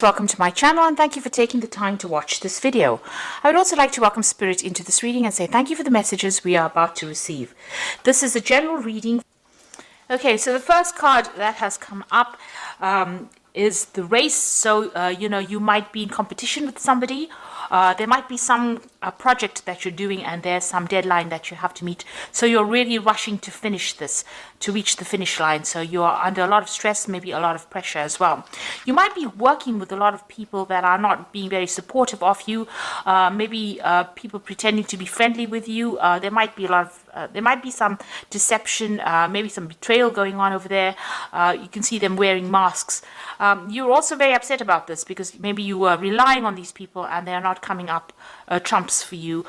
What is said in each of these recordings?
Welcome to my channel and thank you for taking the time to watch this video. I would also like to welcome Spirit into this reading and say thank you for the messages we are about to receive. This is a general reading. Okay, so the first card that has come up is the race. So, you might be in competition with somebody. There might be some project that you're doing and there's some deadline that you have to meet. So you're really rushing to finish this, to reach the finish line. So you are under a lot of stress, maybe a lot of pressure as well. You might be working with a lot of people that are not being very supportive of you. Maybe people pretending to be friendly with you. There might be some deception, maybe some betrayal going on over there. You can see them wearing masks. You're also very upset about this because maybe you were relying on these people and they're not coming up trumps for you.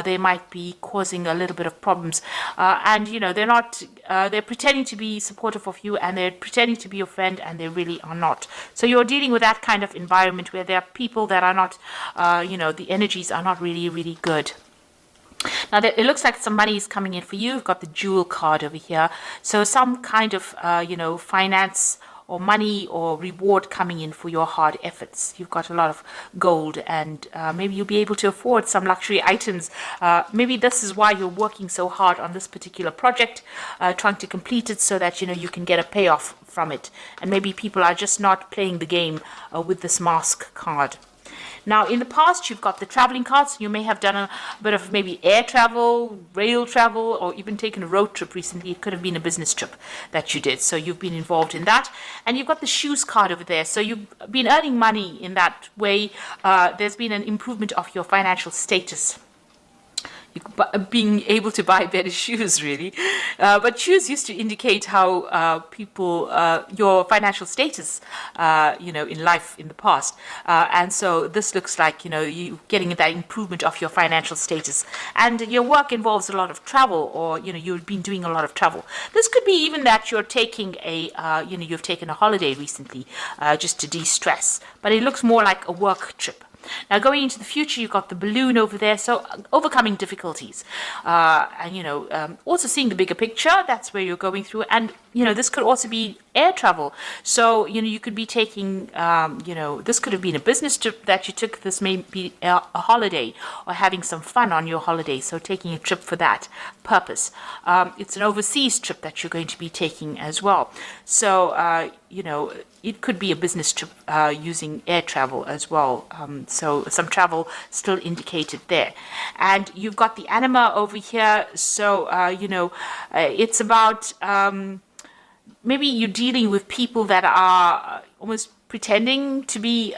They might be causing a little bit of problems, and they're pretending to be supportive of you and they're pretending to be your friend and they really are not. So you're dealing with that kind of environment where there are people that are not, the energies are not really good. Now, it looks like some money is coming in for you. You've got the Jewel card over here. So some kind of, finance or money or reward coming in for your hard efforts. You've got a lot of gold and maybe you'll be able to afford some luxury items. Maybe this is why you're working so hard on this particular project, trying to complete it so that, you can get a payoff from it. And maybe people are just not playing the game with this mask card. Now, in the past, you've got the traveling cards. You may have done a bit of maybe air travel, rail travel, or even taken a road trip recently. It could have been a business trip that you did. So you've been involved in that. And you've got the shoes card over there. So you've been earning money in that way. There's been an improvement of your financial status. Being able to buy better shoes, really. But shoes used to indicate how your financial status, in life in the past. And so this looks like, you getting that improvement of your financial status. And your work involves a lot of travel, or, you've been doing a lot of travel. This could be even that you're taking you've taken a holiday recently just to de-stress. But it looks more like a work trip. Now, going into the future, you've got the balloon over there, so overcoming difficulties. Also seeing the bigger picture, that's where you're going through. And, this could also be air travel. So, you could be taking, this could have been a business trip that you took. This may be a holiday or having some fun on your holiday. So taking a trip for that purpose. It's an overseas trip that you're going to be taking as well. So, it could be a business trip using air travel as well. So some travel still indicated there. And you've got the anima over here. So, it's about maybe you're dealing with people that are almost pretending to be,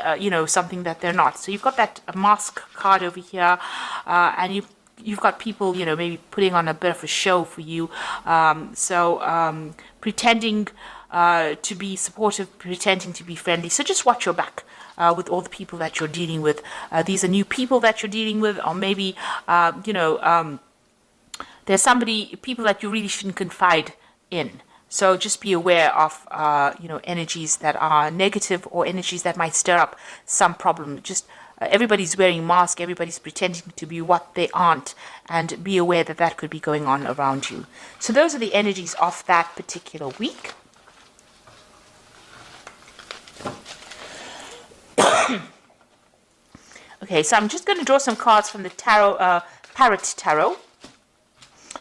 something that they're not. So you've got that mask card over here, and you've got people, maybe putting on a bit of a show for you. Pretending to be supportive, pretending to be friendly. So just watch your back with all the people that you're dealing with. These are new people that you're dealing with, or maybe, there's people that you really shouldn't confide in. So just be aware of, energies that are negative or energies that might stir up some problem. Just everybody's wearing masks, everybody's pretending to be what they aren't, and be aware that that could be going on around you. So those are the energies of that particular week. Okay, so I'm just going to draw some cards from the tarot, Parrot Tarot.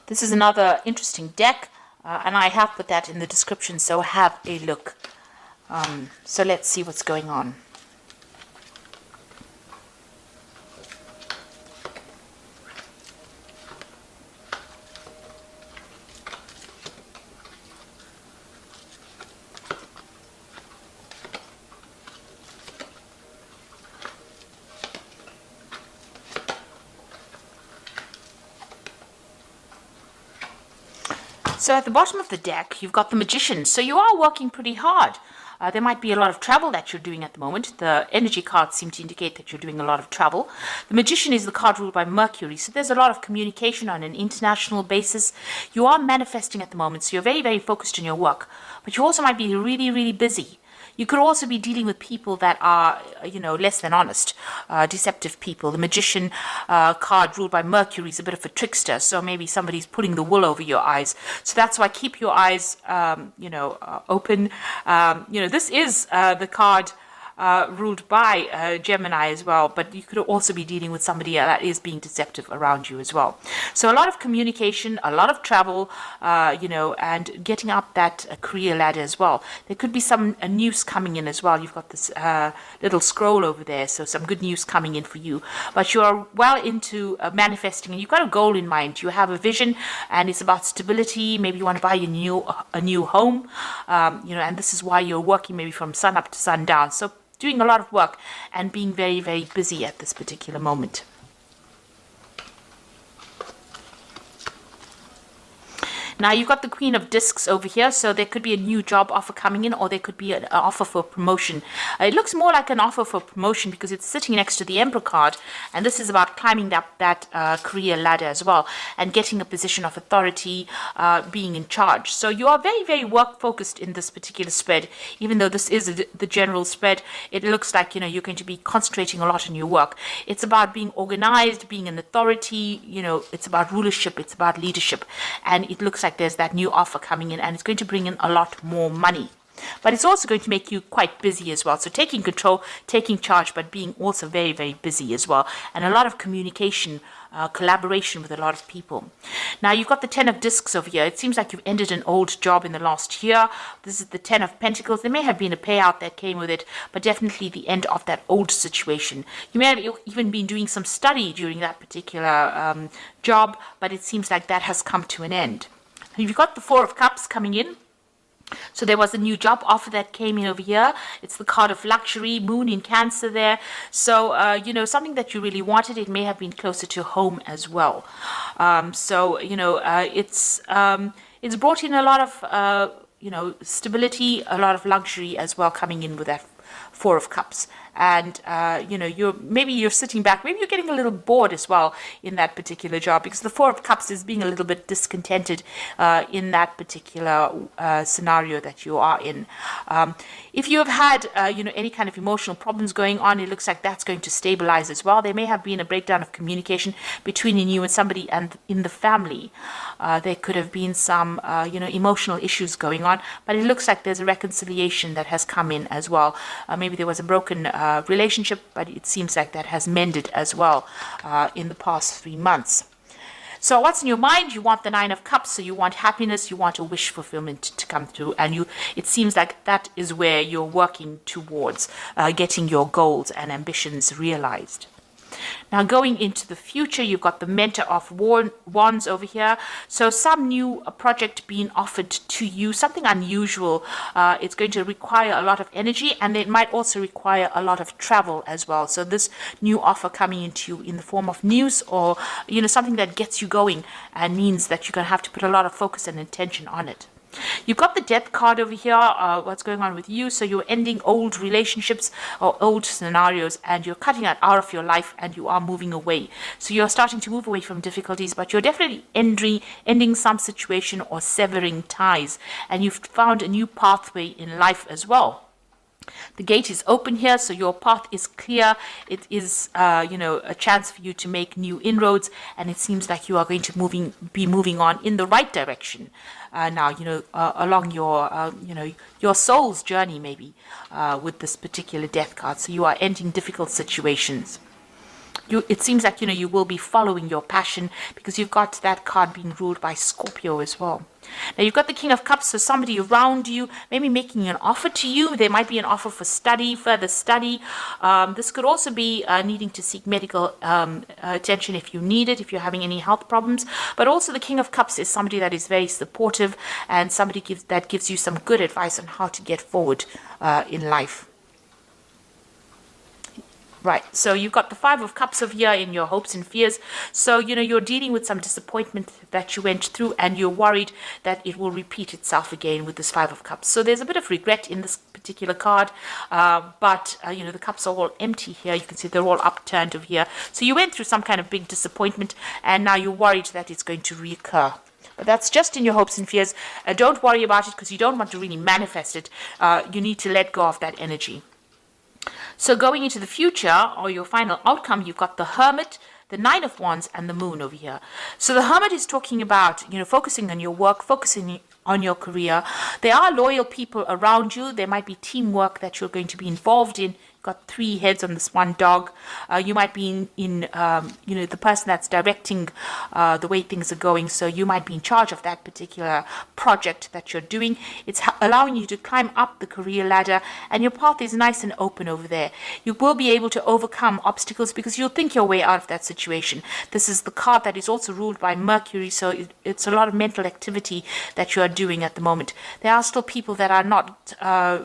This is another interesting deck, and I have put that in the description, so have a look. So let's see what's going on. So at the bottom of the deck, you've got the Magician. So you are working pretty hard. There might be a lot of travel that you're doing at the moment. The energy cards seem to indicate that you're doing a lot of travel. The Magician is the card ruled by Mercury. So there's a lot of communication on an international basis. You are manifesting at the moment. So you're very, very focused on your work. But you also might be really busy. You could also be dealing with people that are, less than honest, deceptive people. The Magician card ruled by Mercury is a bit of a trickster, so maybe somebody's pulling the wool over your eyes. So that's why keep your eyes, open. This is the card ruled by Gemini as well, but you could also be dealing with somebody that is being deceptive around you as well. So a lot of communication, a lot of travel, and getting up that career ladder as well. There could be some news coming in as well. You've got this little scroll over there, so some good news coming in for you. But you are well into manifesting, and you've got a goal in mind. You have a vision, and it's about stability. Maybe you want to buy a new home, and this is why you're working maybe from sun up to sundown. So doing a lot of work and being very, very busy at this particular moment. Now you've got the Queen of Discs over here, so there could be a new job offer coming in, or there could be an offer for promotion. It looks more like an offer for promotion because it's sitting next to the Emperor card, and this is about climbing up that career ladder as well and getting a position of authority, being in charge. So you are very, very work focused in this particular spread. Even though this is the general spread, it looks like you're going to be concentrating a lot on your work. It's about being organized, being an authority. It's about rulership, it's about leadership, and it looks like there's that new offer coming in, and it's going to bring in a lot more money. But it's also going to make you quite busy as well. So taking control, taking charge, but being also very, very busy as well. And a lot of communication, collaboration with a lot of people. Now you've got the 10 of Discs over here. It seems like you've ended an old job in the last year. This is the 10 of Pentacles. There may have been a payout that came with it, but definitely the end of that old situation. You may have even been doing some study during that particular job, but it seems like that has come to an end. You've got the 4 of Cups coming in. So there was a new job offer that came in over here. It's the card of luxury, moon in Cancer there. So, something that you really wanted, it may have been closer to home as well. It's brought in a lot of, stability, a lot of luxury as well coming in with that 4 of Cups. And you're sitting back, maybe you're getting a little bored as well in that particular job, because the 4 of Cups is being a little bit discontented in that particular scenario that you are in. If you have had any kind of emotional problems going on, it looks like that's going to stabilize as well. There may have been a breakdown of communication between you and somebody and in the family. There could have been some emotional issues going on, but it looks like there's a reconciliation that has come in as well. Maybe there was a broken relationship, but it seems like that has mended as well in the past 3 months. So what's in your mind? You want the 9 of Cups, so you want happiness, you want a wish fulfillment to come through, and it seems like that is where you're working towards getting your goals and ambitions realized. Now going into the future, you've got the Mentor of Wands over here. So some new project being offered to you, something unusual. It's going to require a lot of energy, and it might also require a lot of travel as well. So this new offer coming into you in the form of news, or something that gets you going and means that you're going to have to put a lot of focus and intention on it. You've got the Death card over here, what's going on with you. So you're ending old relationships or old scenarios, and you're cutting that out of your life, and you are moving away. So you're starting to move away from difficulties, but you're definitely ending some situation or severing ties, and you've found a new pathway in life as well. The gate is open here, so your path is clear. It is, a chance for you to make new inroads, and it seems like you are going to be moving on in the right direction. Now, along your soul's journey, maybe, with this particular Death card. So you are ending difficult situations. It seems like, you will be following your passion, because you've got that card being ruled by Scorpio as well. Now you've got the King of Cups, so somebody around you maybe making an offer to you. There might be an offer for further study. This could also be needing to seek medical attention if you need it, if you're having any health problems. But also the King of Cups is somebody that is very supportive, and somebody that gives you some good advice on how to get forward in life. Right, so you've got the 5 of Cups over here in your hopes and fears. So, you're dealing with some disappointment that you went through, and you're worried that it will repeat itself again with this 5 of Cups. So there's a bit of regret in this particular card, but, the cups are all empty here. You can see they're all upturned over here. So you went through some kind of big disappointment, and now you're worried that it's going to reoccur. But that's just in your hopes and fears. Don't worry about it, because you don't want to really manifest it. You need to let go of that energy. So going into the future, or your final outcome, you've got the Hermit, the 9 of Wands, and the Moon over here. So the Hermit is talking about, focusing on your work, focusing on your career. There are loyal people around you. There might be teamwork that you're going to be involved in. Got 3 heads on this one dog. You might be in the person that's directing the way things are going. So you might be in charge of that particular project that you're doing. It's allowing you to climb up the career ladder, and your path is nice and open over there. You will be able to overcome obstacles because you'll think your way out of that situation. This is the card that is also ruled by Mercury, so it's a lot of mental activity that you are doing at the moment. There are still people that are not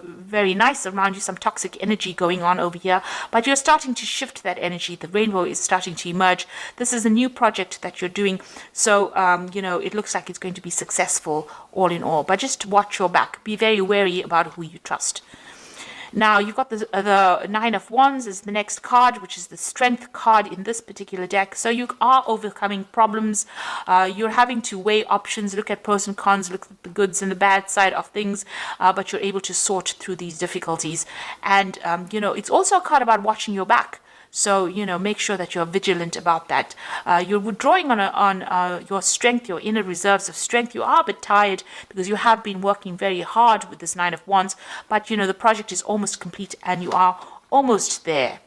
very nice around you, some toxic energy going on over here, but you're starting to shift that energy. The rainbow is starting to emerge. This is a new project that you're doing, so it looks like it's going to be successful all in all, but just watch your back. Be very wary about who you trust. Now, you've got the 9 of Wands is the next card, which is the Strength card in this particular deck. So you are overcoming problems. You're having to weigh options, look at pros and cons, look at the goods and the bad side of things, but you're able to sort through these difficulties. And, it's also a card about watching your back. So, make sure that you're vigilant about that. You're withdrawing on your strength, your inner reserves of strength. You are a bit tired because you have been working very hard with this 9 of Wands. But, the project is almost complete and you are almost there.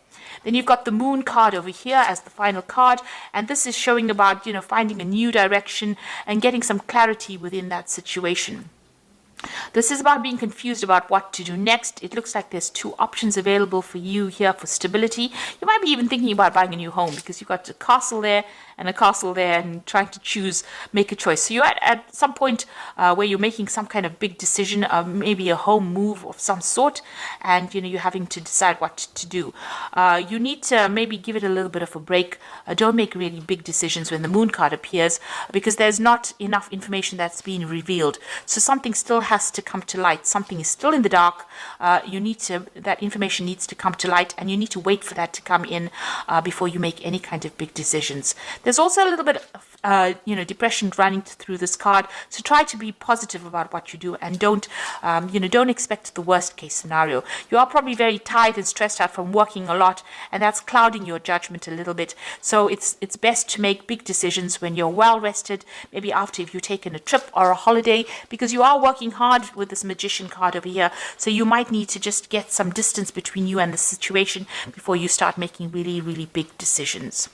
Then you've got the Moon card over here as the final card. And this is showing about, finding a new direction and getting some clarity within that situation. This is about being confused about what to do next. It looks like there's 2 options available for you here for stability. You might be even thinking about buying a new home because you've got a castle there and a castle there and trying to make a choice. So you're at some point where you're making some kind of big decision, maybe a home move of some sort, and you're having to decide what to do. You need to maybe give it a little bit of a break. Don't make really big decisions when the Moon card appears because there's not enough information that's being revealed. So something still has to come to light. Something is still in the dark. That information needs to come to light, and you need to wait for that to come in before you make any kind of big decisions. There's also a little bit of depression running through this card, so try to be positive about what you do and don't expect the worst case scenario. You are probably very tired and stressed out from working a lot, and that's clouding your judgment a little bit. So it's best to make big decisions when you're well rested, maybe after if you've taken a trip or a holiday, because you are working hard with this Magician card over here. So you might need to just get some distance between you and the situation before you start making really, really big decisions.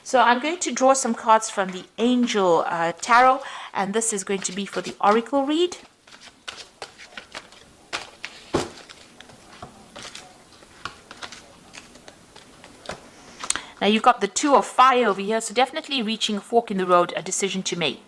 So I'm going to draw some cards from the Angel Tarot, and this is going to be for the Oracle read. Now you've got the 2 of Fire over here, so definitely reaching a fork in the road, a decision to make.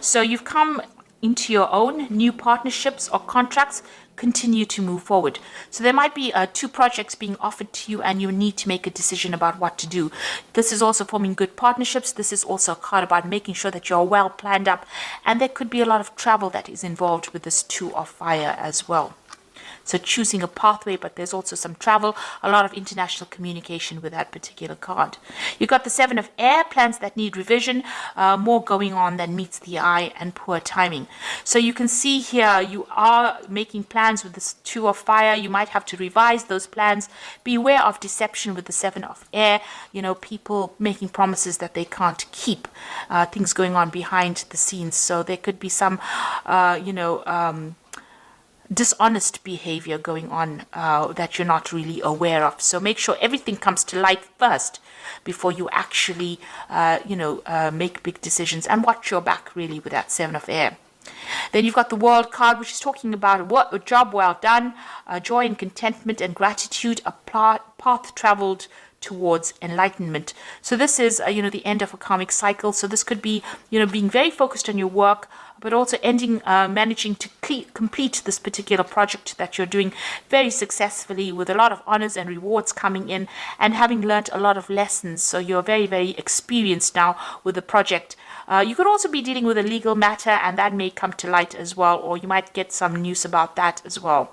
So you've come into your own new partnerships or contracts. Continue to move forward. So there might be 2 projects being offered to you and you need to make a decision about what to do. This is also forming good partnerships. This is also a card about making sure that you're well planned up, and there could be a lot of travel that is involved with this 2 of Fire as well. So choosing a pathway, but there's also some travel, a lot of international communication with that particular card. You've got the 7 of Air, plans that need revision, more going on than meets the eye, and poor timing. So you can see here you are making plans with this 2 of Fire. You might have to revise those plans. Beware of deception with the 7 of Air. People making promises that they can't keep. Things going on behind the scenes. So there could be some, dishonest behavior going on that you're not really aware of. So make sure everything comes to light first before you actually, make big decisions, and watch your back really with that 7 of Air. Then you've got the World card, which is talking about a job well done, joy and contentment and gratitude, a path traveled towards enlightenment. So this is, the end of a karmic cycle. So this could be, being very focused on your work, but also managing to complete this particular project that you're doing very successfully with a lot of honors and rewards coming in, and having learned a lot of lessons. So you're very, very experienced now with the project. You could also be dealing with a legal matter, and that may come to light as well, or you might get some news about that as well,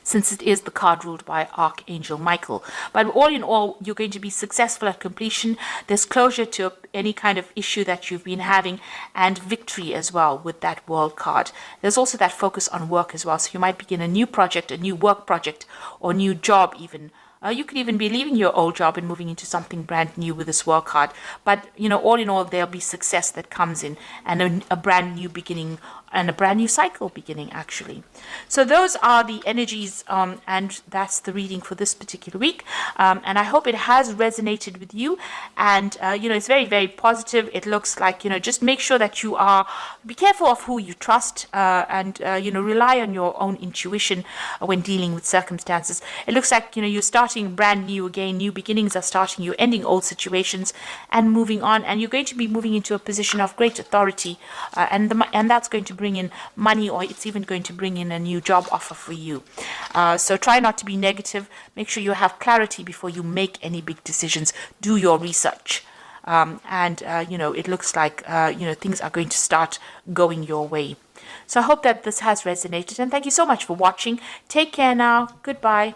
since it is the card ruled by Archangel Michael. But all in all, you're going to be successful at completion. There's closure to any kind of issue that you've been having, and victory as well with that World card. There's also that focus on work as well. So you might begin a new project, a new work project, or new job even. You could even be leaving your old job and moving into something brand new with this World card. But, all in all, there'll be success that comes in, and a brand new beginning and a brand new cycle beginning, actually. So those are the energies, and that's the reading for this particular week. And I hope it has resonated with you. And it's very, very positive. It looks like, just make sure that be careful of who you trust, and rely on your own intuition when dealing with circumstances. It looks like you're starting brand new again. New beginnings are starting. You're ending old situations and moving on, and you're going to be moving into a position of great authority, and that's going to bring in money, or it's even going to bring in a new job offer for you. So try not to be negative. Make sure you have clarity before you make any big decisions. Do your research. It looks like things are going to start going your way. So I hope that this has resonated, and thank you so much for watching. Take care now. Goodbye.